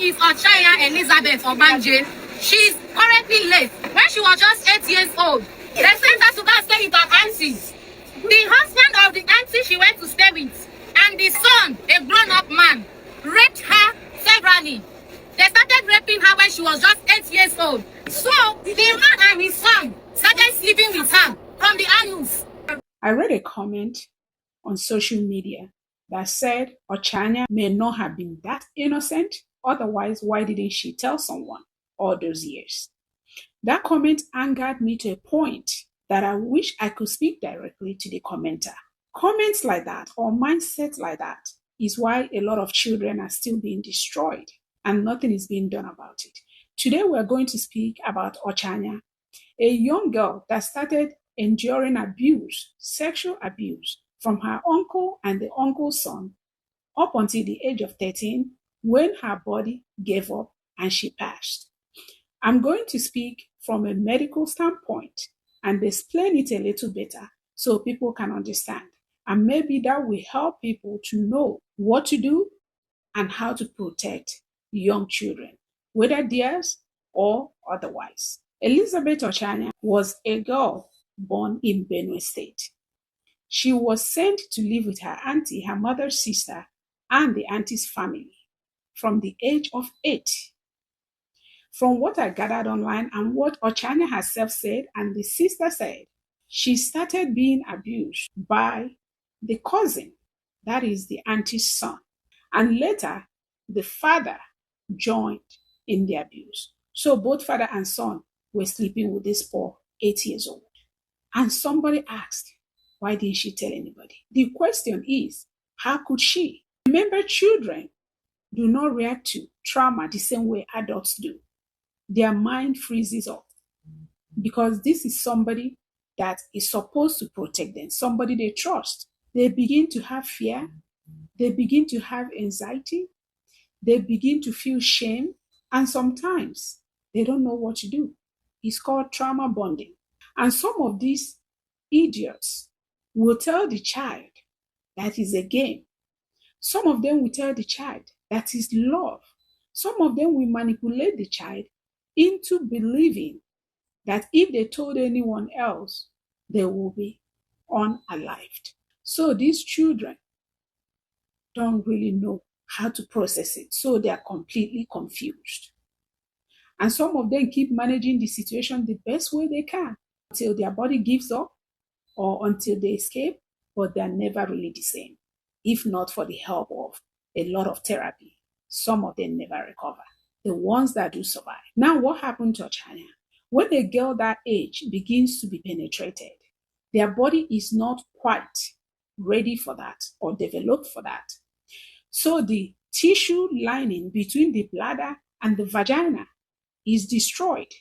is Ochanya Ogbanje. She's currently late. When she was just 8 years old, they sent her to go and stay with her auntie. The husband of the auntie she went to stay with and the son, a grown-up man, raped her severally. They started raping her when she was just 8 years old. So the man and his son started sleeping with her from the anus. I read a comment on social media that said Ochanya may not have been that innocent. Otherwise, why didn't she tell someone all those years? That comment angered me to a point that I wish I could speak directly to the commenter. Comments like that or mindsets like that is why a lot of children are still being destroyed and nothing is being done about it. Today, we're going to speak about Ochanya, a young girl that started enduring abuse, sexual abuse, from her uncle and the uncle's son up until the age of 13 when her body gave up and she passed. I'm going to speak from a medical standpoint and explain it a little better so people can understand. And maybe that will help people to know what to do and how to protect young children, whether theirs or otherwise. Elizabeth Ochanya was a girl born in Benue State. She was sent to live with her auntie, her mother's sister, and the auntie's family from the age of 8. From what I gathered online and what Ochanya herself said and the sister said, she started being abused by the cousin, that is the auntie's son. And later, the father joined in the abuse. So both father and son were sleeping with this poor 8 years old. And somebody asked, why didn't she tell anybody? The question is, how could she? Remember, children do not react to trauma the same way adults do. Their mind freezes up because this is somebody that is supposed to protect them, somebody they trust. They begin to have fear. They begin to have anxiety. They begin to feel shame. And sometimes they don't know what to do. It's called trauma bonding. And some of these idiots will tell the child that is a game. Some of them will tell the child that is love. Some of them will manipulate the child into believing that if they told anyone else, they will be unalived. So these children don't really know how to process it. So they are completely confused. And some of them keep managing the situation the best way they can until their body gives up or until they escape, but they're never really the same. If not for the help of a lot of therapy, some of them never recover. The ones that do survive. Now, what happened to Ochanya? When a girl that age begins to be penetrated, their body is not quite ready for that or developed for that. So the tissue lining between the bladder and the vagina is destroyed,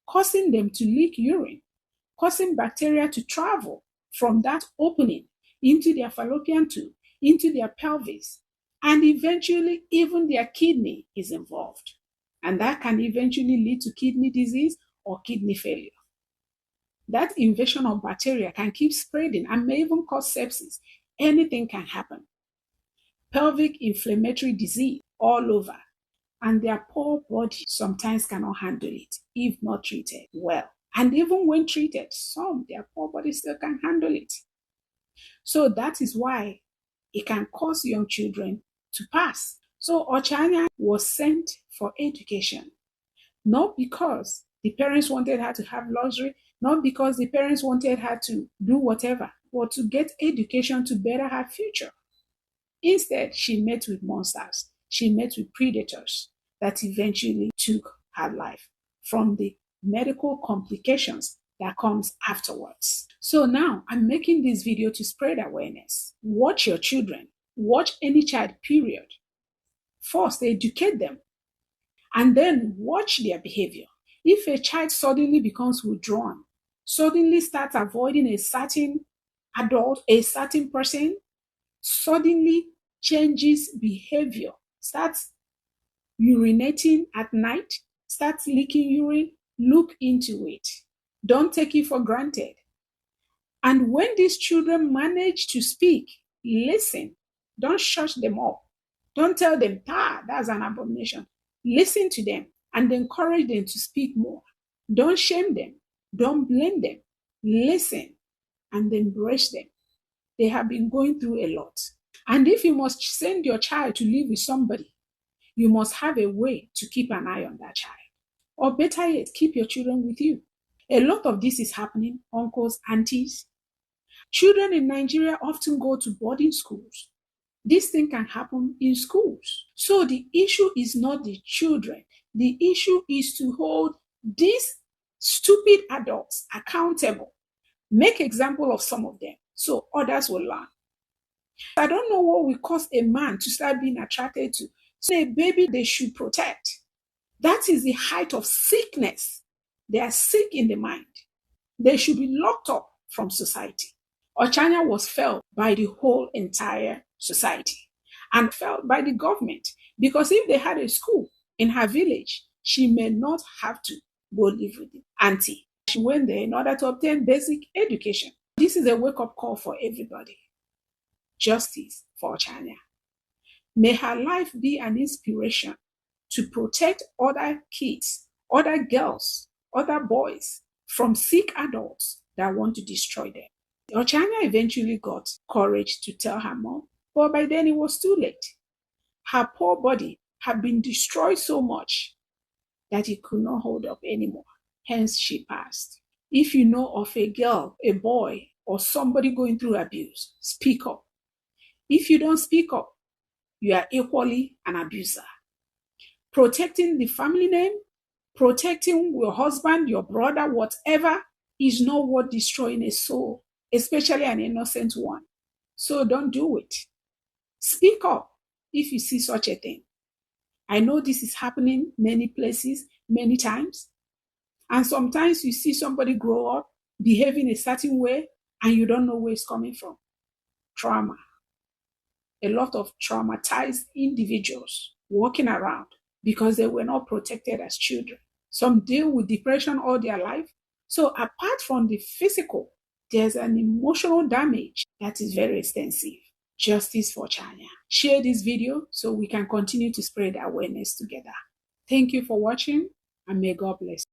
causing them to leak urine, causing bacteria to travel from that opening into their fallopian tube, into their pelvis, and eventually even their kidney is involved. And that can eventually lead to kidney disease or kidney failure. That invasion of bacteria can keep spreading and may even cause sepsis. Anything can happen. Pelvic Inflammatory Disease all over. And their poor body sometimes cannot handle it if not treated well. And even when treated, their poor body still can handle it. So that is why it can cause young children to pass. So Ochanya was sent for education, not because the parents wanted her to have luxury, not because the parents wanted her to do whatever, but to get education to better her future. Instead, she met with monsters. She met with predators that eventually took her life from the medical complications that comes afterwards. So now I'm making this video to spread awareness. Watch your children. Watch any child, period. First, educate them. And then watch their behavior. If a child suddenly becomes withdrawn, suddenly starts avoiding a certain adult, a certain person, suddenly changes behavior, starts urinating at night, starts leaking urine, look into it. Don't take it for granted. And when these children manage to speak, listen. Don't shut them up. Don't tell them, that's an abomination. Listen to them and encourage them to speak more. Don't shame them. Don't blame them. Listen and embrace them. They have been going through a lot. And if you must send your child to live with somebody, you must have a way to keep an eye on that child. Or better yet, keep your children with you. A lot of this is happening, uncles, aunties. Children in Nigeria often go to boarding schools. This thing can happen in schools. So the issue is not the children. The issue is to hold these stupid adults accountable. Make example of some of them so others will learn. I don't know what will cause a man to start being attracted to. So a baby they should protect. That is the height of sickness. They are sick in the mind. They should be locked up from society. Ochanya was felt by the whole entire society and felt by the government, because if they had a school in her village, she may not have to go live with the auntie. She went there in order to obtain basic education. This is a wake-up call for everybody. Justice for Ochanya. May her life be an inspiration to protect other kids, other girls, other boys from sick adults that want to destroy them. Ochanya eventually got courage to tell her mom, but by then it was too late. Her poor body had been destroyed so much that it could not hold up anymore. Hence, she passed. If you know of a girl, a boy, or somebody going through abuse, speak up. If you don't speak up, you are equally an abuser. Protecting the family name, protecting your husband, your brother, whatever, is not worth destroying a soul, especially an innocent one. So don't do it. Speak up if you see such a thing. I know this is happening many places, many times. And sometimes you see somebody grow up behaving a certain way and you don't know where it's coming from. Trauma. A lot of traumatized individuals walking around because they were not protected as children. Some deal with depression all their life. So apart from the physical, there's an emotional damage that is very extensive. Justice for Ochanya. Share this video so we can continue to spread awareness together. Thank you for watching, and may God bless you.